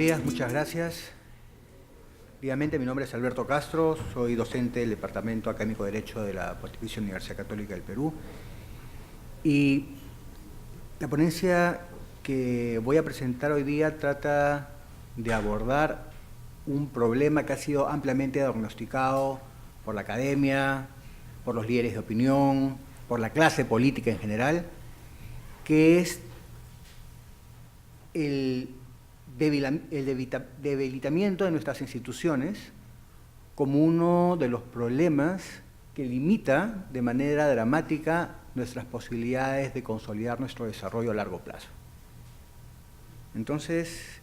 días, muchas gracias. Primeramente, mi nombre es Alberto Castro, soy docente del Departamento Académico de Derecho de la Pontificia Universidad Católica del Perú. Y la ponencia que voy a presentar hoy día trata de abordar un problema que ha sido ampliamente diagnosticado por la academia, por los líderes de opinión, por la clase política en general, que es el debilitamiento de nuestras instituciones como uno de los problemas que limita de manera dramática nuestras posibilidades de consolidar nuestro desarrollo a largo plazo. Entonces,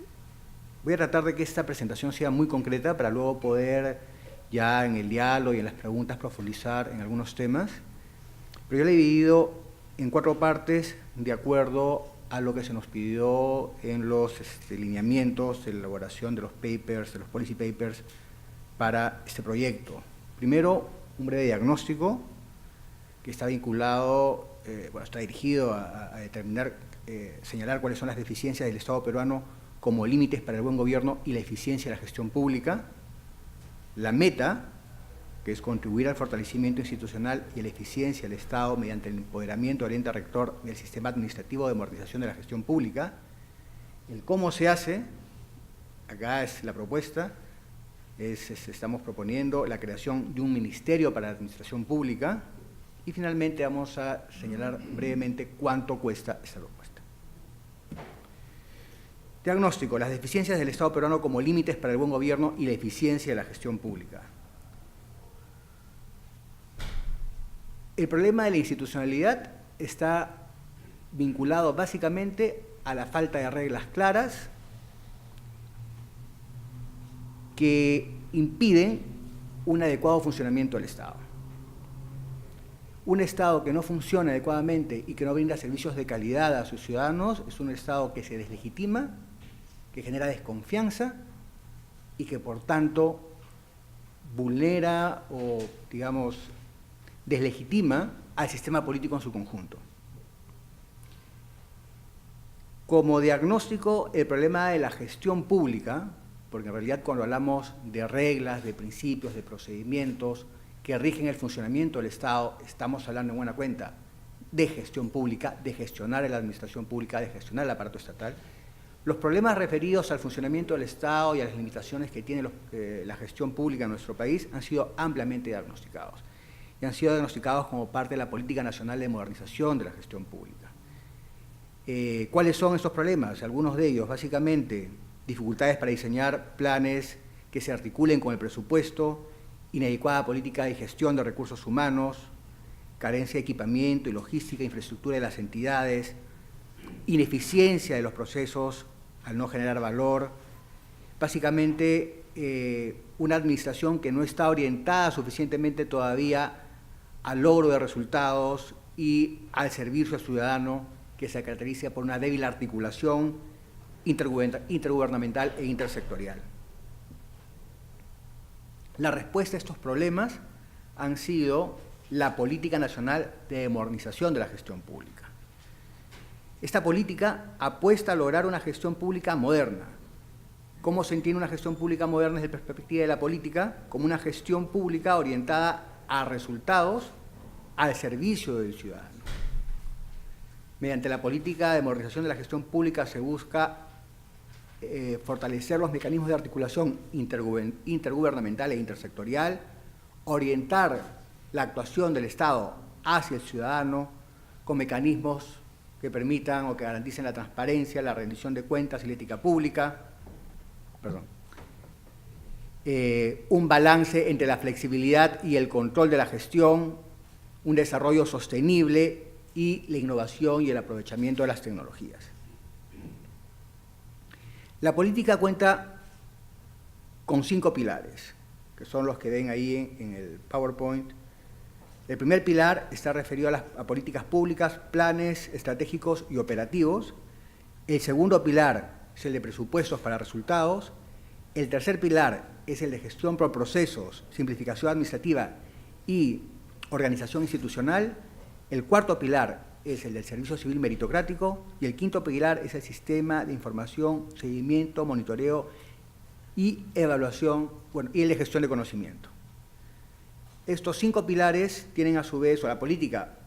voy a tratar de que esta presentación sea muy concreta para luego poder ya en el diálogo y en las preguntas profundizar en algunos temas, pero yo lo he dividido en 4 partes de acuerdo a lo que se nos pidió en los lineamientos de elaboración de los papers, de los policy papers para este proyecto. Primero, un breve diagnóstico que está vinculado, está dirigido a determinar, señalar cuáles son las deficiencias del Estado peruano como límites para el buen gobierno y la eficiencia de la gestión pública. La meta, que es contribuir al fortalecimiento institucional y a la eficiencia del Estado mediante el empoderamiento del ente rector del sistema administrativo de modernización de la gestión pública. El cómo se hace, acá es la propuesta, estamos proponiendo la creación de un ministerio para la administración pública y finalmente vamos a señalar brevemente cuánto cuesta esta propuesta. Diagnóstico: las deficiencias del Estado peruano como límites para el buen gobierno y la eficiencia de la gestión pública. El problema de la institucionalidad está vinculado básicamente a la falta de reglas claras que impiden un adecuado funcionamiento del Estado. Un Estado que no funciona adecuadamente y que no brinda servicios de calidad a sus ciudadanos es un Estado que se deslegitima, que genera desconfianza y que por tanto vulnera o, digamos, deslegitima al sistema político en su conjunto. Como diagnóstico, el problema de la gestión pública, porque en realidad cuando hablamos de reglas, de principios, de procedimientos que rigen el funcionamiento del Estado, estamos hablando en buena cuenta de gestión pública, de gestionar la administración pública, de gestionar el aparato estatal. Los problemas referidos al funcionamiento del Estado y a las limitaciones que tiene la gestión pública en nuestro país han sido ampliamente diagnosticados. Y han sido diagnosticados como parte de la Política Nacional de Modernización de la Gestión Pública. ¿Cuáles son estos problemas? Algunos de ellos, básicamente, dificultades para diseñar planes que se articulen con el presupuesto, inadecuada política de gestión de recursos humanos, carencia de equipamiento y logística e infraestructura de las entidades, ineficiencia de los procesos al no generar valor, básicamente una administración que no está orientada suficientemente todavía al logro de resultados y al servicio al ciudadano, que se caracteriza por una débil articulación intergubernamental e intersectorial. La respuesta a estos problemas han sido la Política Nacional de Modernización de la Gestión Pública. Esta política apuesta a lograr una gestión pública moderna. ¿Cómo se entiende una gestión pública moderna desde la perspectiva de la política? Como una gestión pública orientada a resultados al servicio del ciudadano. Mediante la política de modernización de la gestión pública se busca fortalecer los mecanismos de articulación intergubernamental e intersectorial, orientar la actuación del Estado hacia el ciudadano con mecanismos que permitan o que garanticen la transparencia, la rendición de cuentas y la ética pública. Un balance entre la flexibilidad y el control de la gestión, un desarrollo sostenible y la innovación y el aprovechamiento de las tecnologías. La política cuenta con 5 pilares, que son los que ven ahí en el PowerPoint. El primer pilar está referido a políticas públicas, planes estratégicos y operativos. El segundo pilar es el de presupuestos para resultados. El tercer pilar es el de gestión por procesos, simplificación administrativa y organización institucional. El cuarto pilar es el del servicio civil meritocrático y el quinto pilar es el sistema de información, seguimiento, monitoreo y evaluación, bueno, y el de gestión de conocimiento. Estos 5 pilares tienen a su vez, o la política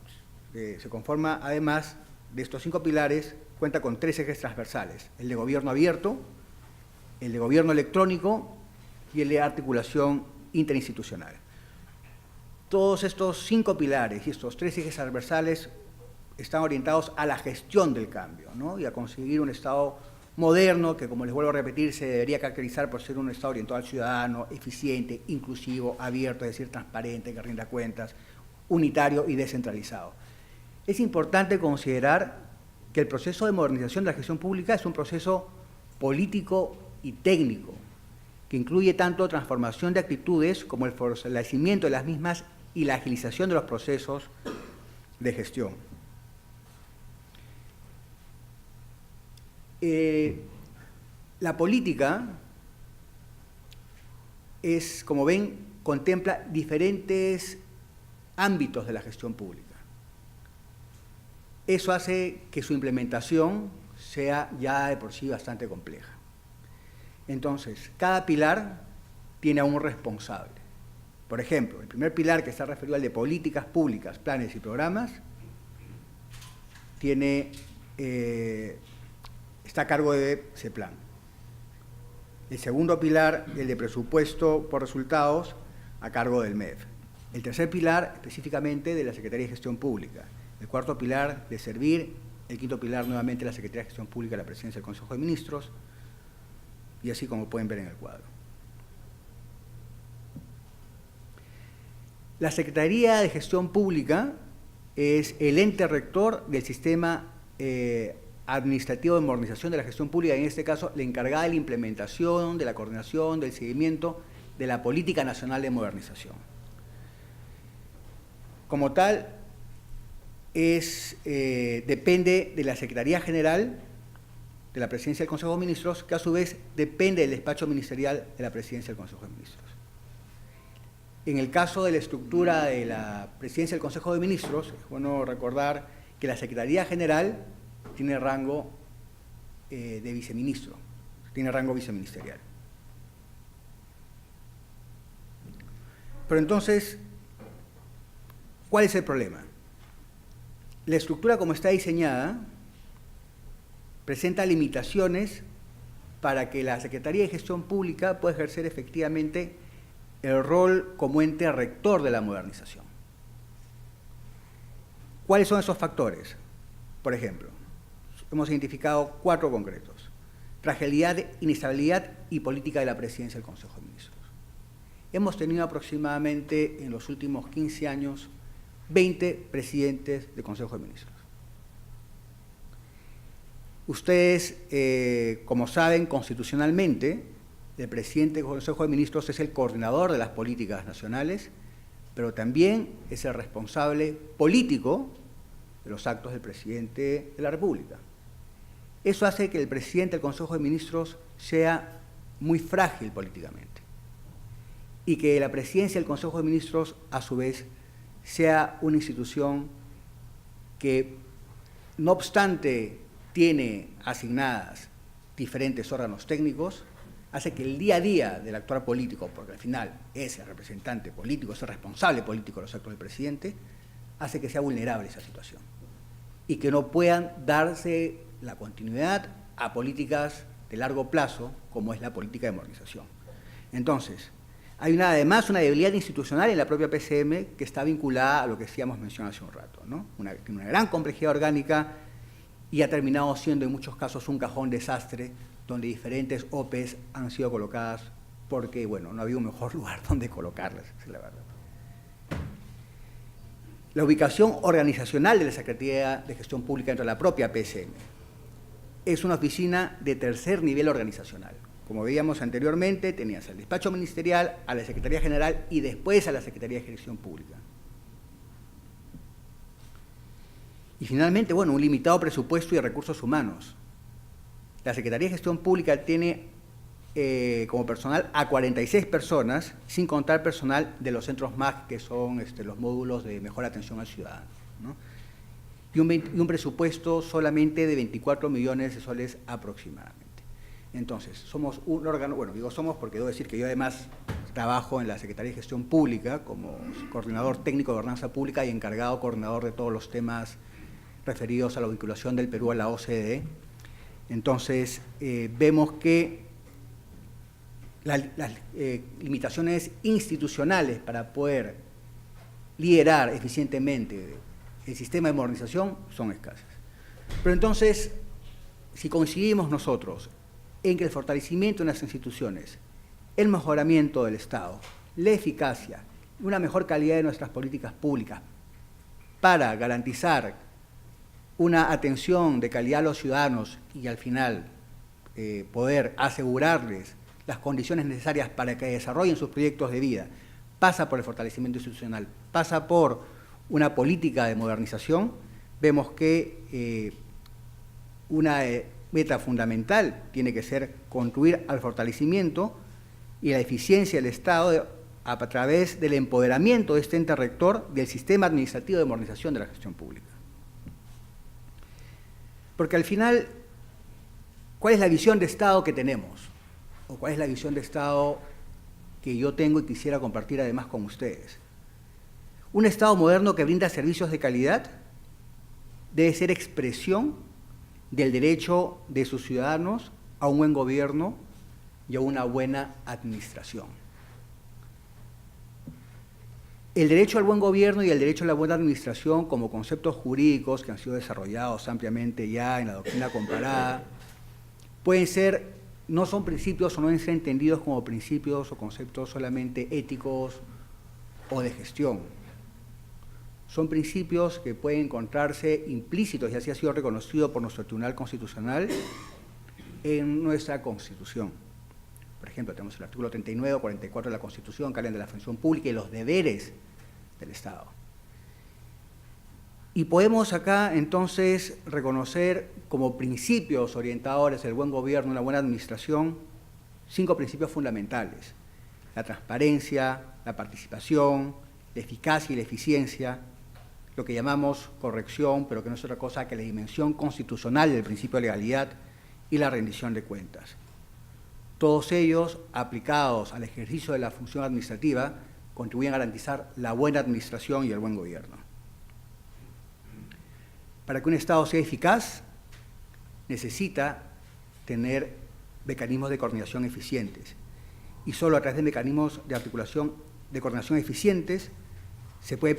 se conforma además de estos 5 pilares, cuenta con 3 ejes transversales: el de gobierno abierto, el de gobierno electrónico y el de articulación interinstitucional. Todos estos 5 pilares y estos 3 ejes transversales están orientados a la gestión del cambio, ¿no? Y a conseguir un Estado moderno que, como les vuelvo a repetir, se debería caracterizar por ser un Estado orientado al ciudadano, eficiente, inclusivo, abierto, es decir, transparente, que rinda cuentas, unitario y descentralizado. Es importante considerar que el proceso de modernización de la gestión pública es un proceso político y técnico, que incluye tanto transformación de actitudes como el fortalecimiento de las mismas y la agilización de los procesos de gestión. La política es, como ven, contempla diferentes ámbitos de la gestión pública. Eso hace que su implementación sea ya de por sí bastante compleja. Entonces, cada pilar tiene a un responsable. Por ejemplo, el primer pilar, que está referido al de políticas públicas, planes y programas, está a cargo de CEPLAN. El segundo pilar, el de presupuesto por resultados, a cargo del MEF. El tercer pilar, específicamente, de la Secretaría de Gestión Pública. El cuarto pilar, de Servir. El quinto pilar, nuevamente, la Secretaría de Gestión Pública, la Presidencia del Consejo de Ministros. Y así como pueden ver en el cuadro. La Secretaría de Gestión Pública es el ente rector del sistema administrativo de modernización de la gestión pública, en este caso la encargada de la implementación, de la coordinación, del seguimiento de la Política Nacional de Modernización. Como tal, depende de la Secretaría General de la Presidencia del Consejo de Ministros, que a su vez depende del despacho ministerial de la Presidencia del Consejo de Ministros. En el caso de la estructura de la Presidencia del Consejo de Ministros, es bueno recordar que la Secretaría General tiene rango de viceministro, tiene rango viceministerial. Pero entonces, ¿cuál es el problema? La estructura, como está diseñada, presenta limitaciones para que la Secretaría de Gestión Pública pueda ejercer efectivamente el rol como ente rector de la modernización. ¿Cuáles son esos factores? Por ejemplo, hemos identificado 4 concretos: fragilidad, inestabilidad y política de la Presidencia del Consejo de Ministros. Hemos tenido aproximadamente en los últimos 15 años 20 presidentes del Consejo de Ministros. Ustedes, como saben, constitucionalmente, el presidente del Consejo de Ministros es el coordinador de las políticas nacionales, pero también es el responsable político de los actos del presidente de la República. Eso hace que el presidente del Consejo de Ministros sea muy frágil políticamente y que la presidencia del Consejo de Ministros, a su vez, sea una institución que, no obstante, tiene asignadas diferentes órganos técnicos, hace que el día a día del actuar político, porque al final es el representante político, es el responsable político de los actos del presidente, hace que sea vulnerable esa situación y que no puedan darse la continuidad a políticas de largo plazo, como es la política de modernización. Entonces, hay además una debilidad institucional en la propia PCM que está vinculada a lo que decíamos mencionado hace un rato, ¿no? Una gran complejidad orgánica y ha terminado siendo en muchos casos un cajón desastre donde diferentes OPs han sido colocadas porque, bueno, no había un mejor lugar donde colocarlas, es la verdad. La ubicación organizacional de la Secretaría de Gestión Pública dentro de la propia PCM es una oficina de tercer nivel organizacional. Como veíamos anteriormente, tenías al despacho ministerial, a la Secretaría General y después a la Secretaría de Gestión Pública. Y finalmente, bueno, un limitado presupuesto y recursos humanos. La Secretaría de Gestión Pública tiene como personal a 46 personas, sin contar personal de los centros MAC, que son los módulos de mejor atención al ciudadano, ¿no? y un presupuesto solamente de 24 millones de soles aproximadamente. Entonces, somos un órgano, bueno, digo somos porque debo decir que yo además trabajo en la Secretaría de Gestión Pública como coordinador técnico de gobernanza pública y encargado coordinador de todos los temas referidos a la vinculación del Perú a la OCDE. Entonces, vemos que las limitaciones institucionales para poder liderar eficientemente el sistema de modernización son escasas. Pero entonces, si coincidimos nosotros en que el fortalecimiento de las instituciones, el mejoramiento del Estado, la eficacia y una mejor calidad de nuestras políticas públicas para garantizar una atención de calidad a los ciudadanos y al final poder asegurarles las condiciones necesarias para que desarrollen sus proyectos de vida, pasa por el fortalecimiento institucional, pasa por una política de modernización, vemos que una meta fundamental tiene que ser contribuir al fortalecimiento y la eficiencia del Estado a través del empoderamiento de este ente rector del sistema administrativo de modernización de la gestión pública. Porque al final, ¿cuál es la visión de Estado que tenemos? ¿O cuál es la visión de Estado que yo tengo y quisiera compartir además con ustedes? Un Estado moderno que brinda servicios de calidad debe ser expresión del derecho de sus ciudadanos a un buen gobierno y a una buena administración. El derecho al buen gobierno y el derecho a la buena administración como conceptos jurídicos que han sido desarrollados ampliamente ya en la doctrina comparada, pueden ser, no son principios o no deben ser entendidos como principios o conceptos solamente éticos o de gestión. Son principios que pueden encontrarse implícitos, y así ha sido reconocido por nuestro Tribunal Constitucional en nuestra Constitución. Por ejemplo, tenemos el artículo 39 o 44 de la Constitución que hablan de la función pública y los deberes del Estado. Y podemos acá entonces reconocer como principios orientadores del buen gobierno y la buena administración 5 principios fundamentales: la transparencia, la participación, la eficacia y la eficiencia, lo que llamamos corrección, pero que no es otra cosa que la dimensión constitucional del principio de legalidad y la rendición de cuentas. Todos ellos, aplicados al ejercicio de la función administrativa, contribuyen a garantizar la buena administración y el buen gobierno. Para que un Estado sea eficaz, necesita tener mecanismos de coordinación eficientes. Y solo a través de mecanismos de articulación de coordinación eficientes se puede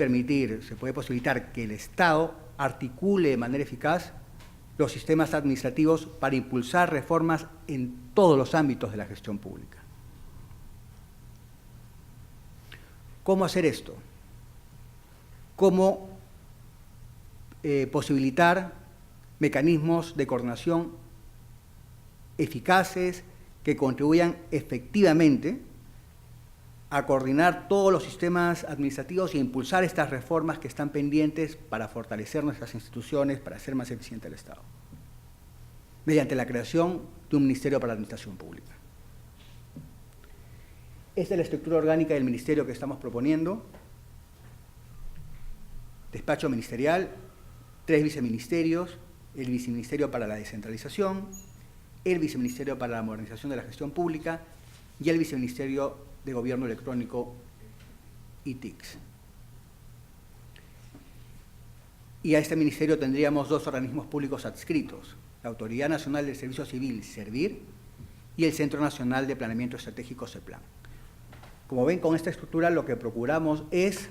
posibilitar que el Estado articule de manera eficaz los sistemas administrativos para impulsar reformas en todos los ámbitos de la gestión pública. ¿Cómo hacer esto? ¿Cómo posibilitar mecanismos de coordinación eficaces que contribuyan efectivamente a coordinar todos los sistemas administrativos e impulsar estas reformas que están pendientes para fortalecer nuestras instituciones, para hacer más eficiente el Estado? Mediante la creación de un Ministerio para la Administración Pública. Esta es la estructura orgánica del ministerio que estamos proponiendo. Despacho ministerial, 3 viceministerios, el viceministerio para la descentralización, el viceministerio para la modernización de la gestión pública y el viceministerio de Gobierno Electrónico y TICS. Y a este ministerio tendríamos 2 organismos públicos adscritos: la Autoridad Nacional del Servicio Civil, SERVIR, y el Centro Nacional de Planeamiento Estratégico, CEPLAN. Como ven, con esta estructura lo que procuramos es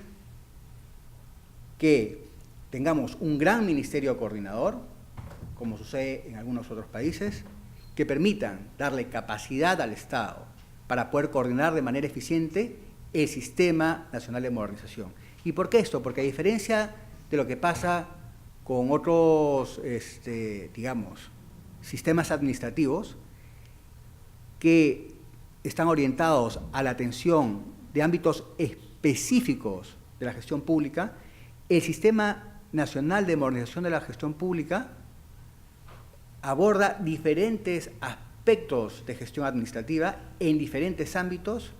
que tengamos un gran ministerio coordinador, como sucede en algunos otros países, que permitan darle capacidad al Estado para poder coordinar de manera eficiente el Sistema Nacional de Modernización. ¿Y por qué esto? Porque a diferencia de lo que pasa con otros, digamos, sistemas administrativos que están orientados a la atención de ámbitos específicos de la gestión pública, el Sistema Nacional de Modernización de la Gestión Pública aborda diferentes aspectos de gestión administrativa en diferentes ámbitos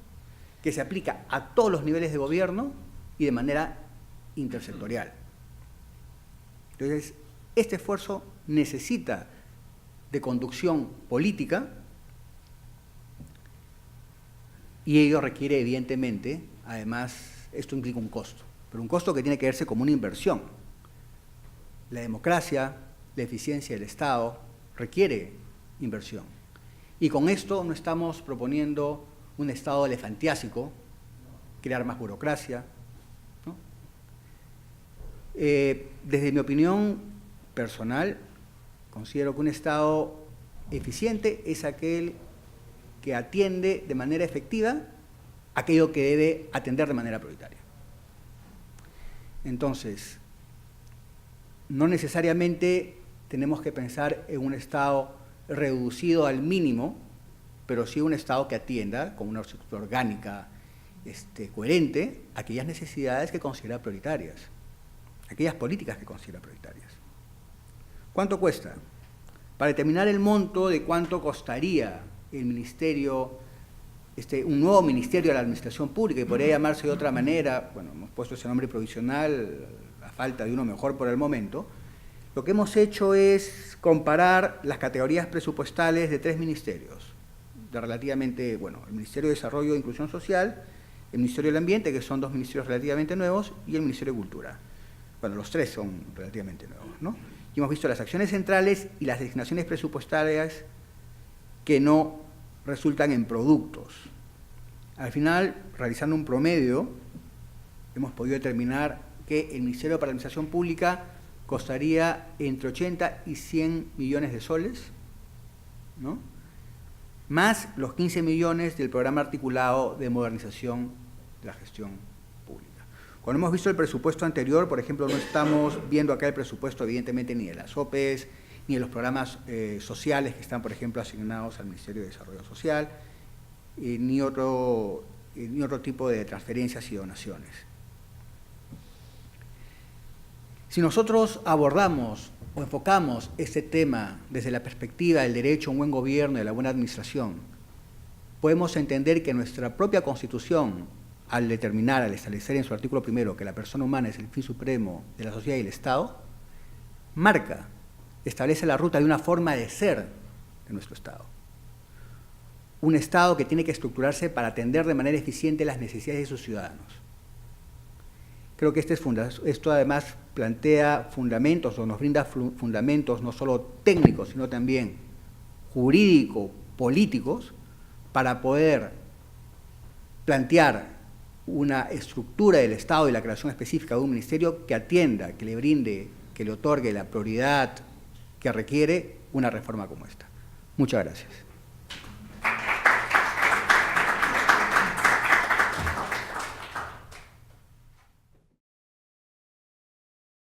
que se aplica a todos los niveles de gobierno y de manera intersectorial. Entonces, este esfuerzo necesita de conducción política y ello requiere, evidentemente, además, esto implica un costo, pero un costo que tiene que verse como una inversión. La democracia, la eficiencia del Estado requiere inversión. Y con esto no estamos proponiendo un Estado elefantiásico, crear más burocracia, ¿no? Desde mi opinión personal, considero que un Estado eficiente es aquel que atiende de manera efectiva aquello que debe atender de manera prioritaria. Entonces, no necesariamente tenemos que pensar en un Estado reducido al mínimo, pero sí un Estado que atienda con una estructura orgánica, coherente, aquellas necesidades que considera prioritarias, aquellas políticas que considera prioritarias. ¿Cuánto cuesta? Para determinar el monto de cuánto costaría el ministerio, un nuevo ministerio de la Administración Pública, que podría llamarse de otra manera, bueno, hemos puesto ese nombre provisional, a falta de uno mejor por el momento. Lo que hemos hecho es comparar las categorías presupuestales de 3 ministerios, de relativamente, bueno, el Ministerio de Desarrollo e Inclusión Social, el Ministerio del Ambiente, que son 2 ministerios relativamente nuevos, y el Ministerio de Cultura. Bueno, los 3 son relativamente nuevos, ¿no? Y hemos visto las acciones centrales y las designaciones presupuestarias que no resultan en productos. Al final, realizando un promedio, hemos podido determinar que el Ministerio para la Administración Pública costaría entre 80 y 100 millones de soles, ¿no? Más los 15 millones del programa articulado de modernización de la gestión pública. Cuando hemos visto el presupuesto anterior, por ejemplo, no estamos viendo acá el presupuesto, evidentemente, ni de las OPEs, ni de los programas sociales que están, por ejemplo, asignados al Ministerio de Desarrollo Social, ni otro tipo de transferencias y donaciones. Si nosotros abordamos o enfocamos este tema desde la perspectiva del derecho a un buen gobierno y de la buena administración, podemos entender que nuestra propia Constitución, al determinar, al establecer en su artículo primero que la persona humana es el fin supremo de la sociedad y el Estado, establece la ruta de una forma de ser de nuestro Estado. Un Estado que tiene que estructurarse para atender de manera eficiente las necesidades de sus ciudadanos. Creo que esto además plantea fundamentos o nos brinda fundamentos no solo técnicos, sino también jurídicos, políticos, para poder plantear una estructura del Estado y la creación específica de un ministerio que atienda, que le brinde, que le otorgue la prioridad que requiere una reforma como esta. Muchas gracias.